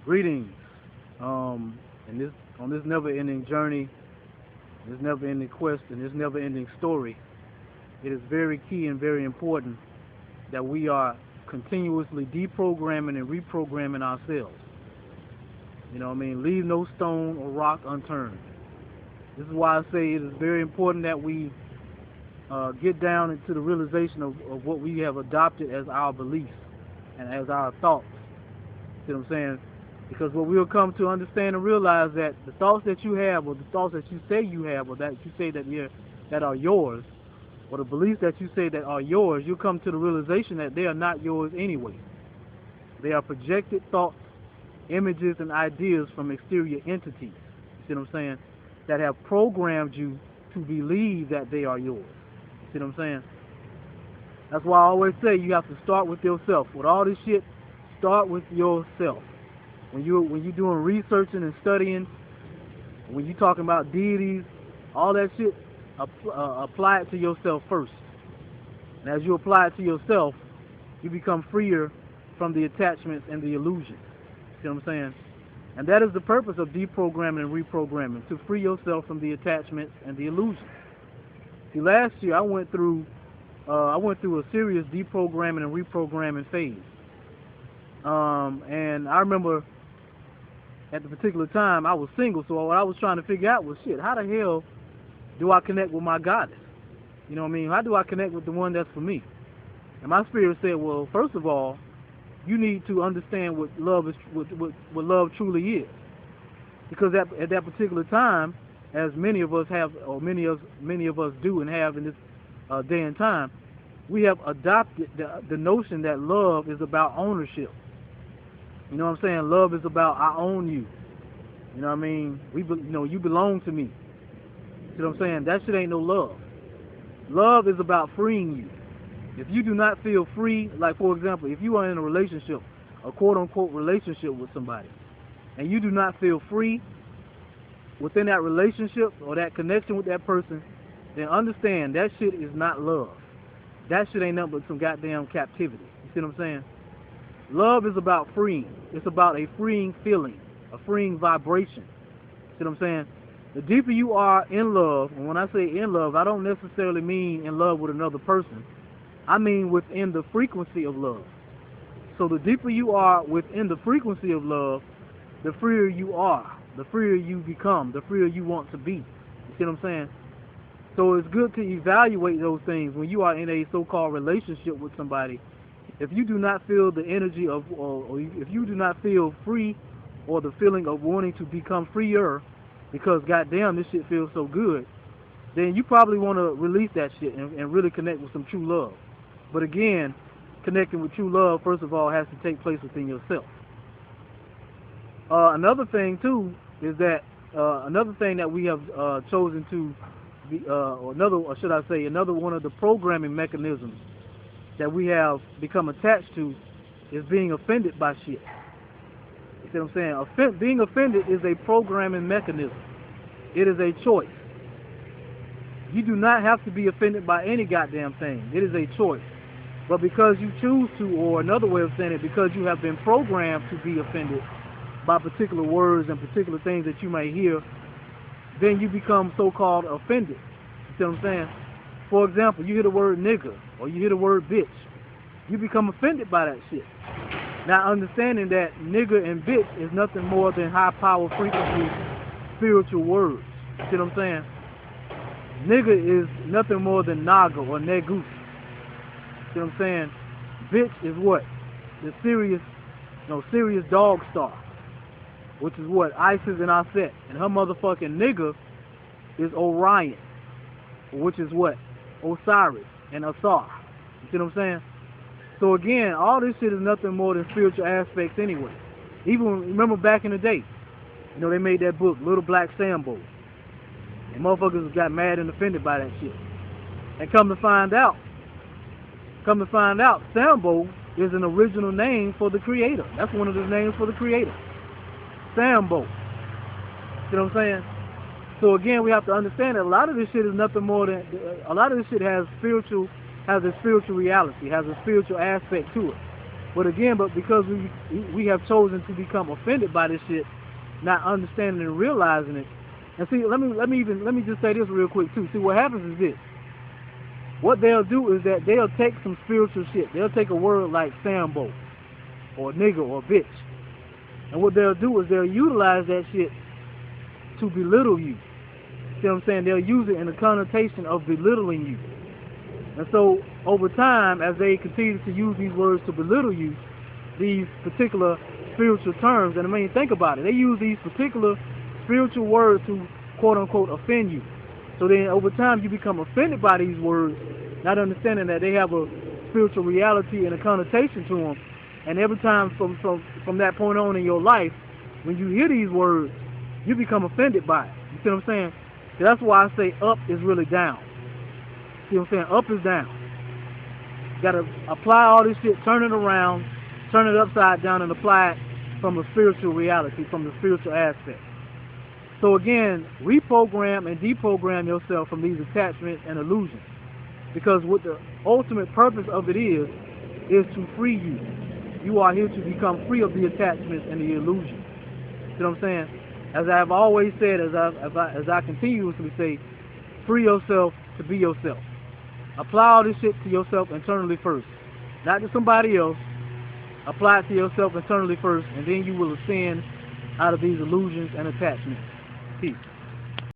Greetings. And this on this never-ending journey, this never-ending quest, and this never-ending story, it is very key and very important that we are continuously deprogramming and reprogramming ourselves. You know what I mean? Leave no stone or rock unturned. This is why I say it is very important that we get down into the realization of what we have adopted as our beliefs and as our thoughts. See what I'm saying? Because what we'll come to understand and realize that the thoughts that you have, or the thoughts that you say you have, or that you say that are yours, or the beliefs that you say that are yours, you'll come to the realization that they are not yours anyway. They are projected thoughts, images, and ideas from exterior entities. You see what I'm saying? That have programmed you to believe that they are yours. You see what I'm saying? That's why I always say you have to start with yourself. With all this shit, start with yourself. When you're doing researching and studying, when you're talking about deities, all that shit, apply it to yourself first. And as you apply it to yourself, you become freer from the attachments and the illusions. See what I'm saying? And that is the purpose of deprogramming and reprogramming, to free yourself from the attachments and the illusions. See, last year I went through a serious deprogramming and reprogramming phase. And I remember at the particular time I was single, so what I was trying to figure out was, shit, how the hell do I connect with my goddess? You know what I mean? How do I connect with the one that's for me? And my spirit said, well, first of all, you need to understand what love is, what love truly is. Because at that particular time, as many of us have, or many of us do and have in this day and time, we have adopted the notion that love is about ownership. You know what I'm saying? Love is about I own you. You know what I mean? You belong to me. You know what I'm saying? That shit ain't no love. Love is about freeing you. If you do not feel free, like for example, if you are in a relationship, a quote-unquote relationship with somebody, and you do not feel free within that relationship or that connection with that person, then understand that shit is not love. That shit ain't nothing but some goddamn captivity. You see what I'm saying? Love is about freeing. It's about a freeing feeling, a freeing vibration. See what I'm saying? The deeper you are in love, and when I say in love, I don't necessarily mean in love with another person. I mean within the frequency of love. So the deeper you are within the frequency of love, the freer you are, the freer you become, the freer you want to be. You see what I'm saying? So it's good to evaluate those things when you are in a so-called relationship with somebody. If you do not feel the energy of, or if you do not feel free, or the feeling of wanting to become freer, because goddamn this shit feels so good, then you probably want to release that shit and really connect with some true love. But again, connecting with true love, first of all, has to take place within yourself. Another thing too is that another thing that we have chosen to be, or should I say, another one of the programming mechanisms that we have become attached to is being offended by shit. You see what I'm saying? Being offended is a programming mechanism. It is a choice. You do not have to be offended by any goddamn thing. It is a choice. But because you choose to, or another way of saying it, because you have been programmed to be offended by particular words and particular things that you may hear, then you become so-called offended. You see what I'm saying? For example, you hear the word nigger, or you hear the word bitch. You become offended by that shit. Now understanding that nigger and bitch is nothing more than high power frequency spiritual words. You see what I'm saying? Nigger is nothing more than naga or negus. See what I'm saying? Bitch is what? The Sirius dog star, which is what? Isis and Aset. And her motherfucking nigger is Orion, which is what? Osiris and Asar. You see what I'm saying? So again, all this shit is nothing more than spiritual aspects anyway. Even remember back in the day, they made that book, Little Black Sambo. And motherfuckers got mad and offended by that shit. And come to find out, Sambo is an original name for the creator. That's one of the names for the creator. Sambo. See what I'm saying? So again, we have to understand that a lot of this shit is nothing more than, a lot of this shit has a spiritual reality, has a spiritual aspect to it. But again, because we have chosen to become offended by this shit, not understanding and realizing it. And see, let me just say this real quick too. See, what happens is this. What they'll do is that they'll take some spiritual shit. They'll take a word like Sambo or nigger or bitch. And what they'll do is they'll utilize that shit to belittle you. See what I'm saying? They'll use it in the connotation of belittling you. And so over time, as they continue to use these words to belittle you, these particular spiritual terms, and I mean, think about it. They use these particular spiritual words to quote unquote offend you. So then over time you become offended by these words, not understanding that they have a spiritual reality and a connotation to them. And every time from that point on in your life, when you hear these words, you become offended by it. You see what I'm saying? So that's why I say up is really down. See what I'm saying? Up is down. You gotta apply all this shit, turn it around, turn it upside down, and apply it from a spiritual reality, from the spiritual aspect. So again, reprogram and deprogram yourself from these attachments and illusions. Because what the ultimate purpose of it is to free you. You are here to become free of the attachments and the illusions. See what I'm saying? As I've always said, as I continuously say, free yourself to be yourself. Apply all this shit to yourself internally first. Not to somebody else. Apply it to yourself internally first, and then you will ascend out of these illusions and attachments. Peace.